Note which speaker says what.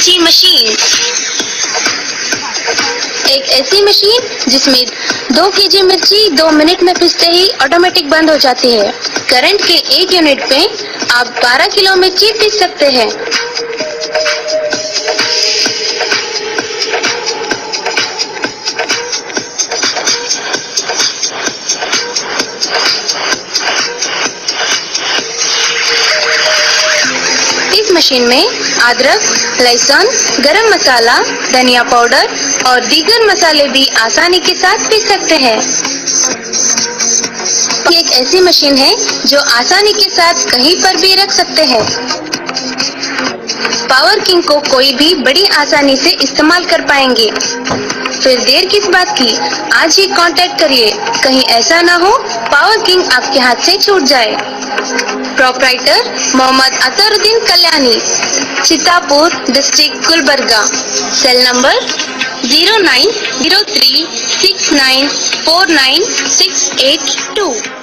Speaker 1: मिर्ची मशीन। एक ऐसी मशीन जिसमें 2 केजी मिर्ची 2 मिनट में पीसते ही ऑटोमेटिक बंद हो जाती है। करंट के 1 यूनिट में आप 12 किलो मिर्ची पीस सकते हैं। इस मशीन में अदरक, लहसुन, गरम मसाला, धनिया पाउडर और दीगर मसाले भी आसानी के साथ पीस सकते हैं। ये एक ऐसी मशीन है जो आसानी के साथ कहीं पर भी रख सकते हैं। पावर किंग को कोई भी बड़ी आसानी से इस्तेमाल कर पाएंगे। फिर देर किस बात की, आज ही कांटेक्ट करिए। कहीं ऐसा ना हो पावर किंग आपके हाथ से छूट जाए। Proprietor Mohammad Ataruddin Kalyani, Chitapur district Gulbarga. Cell number 090369499682।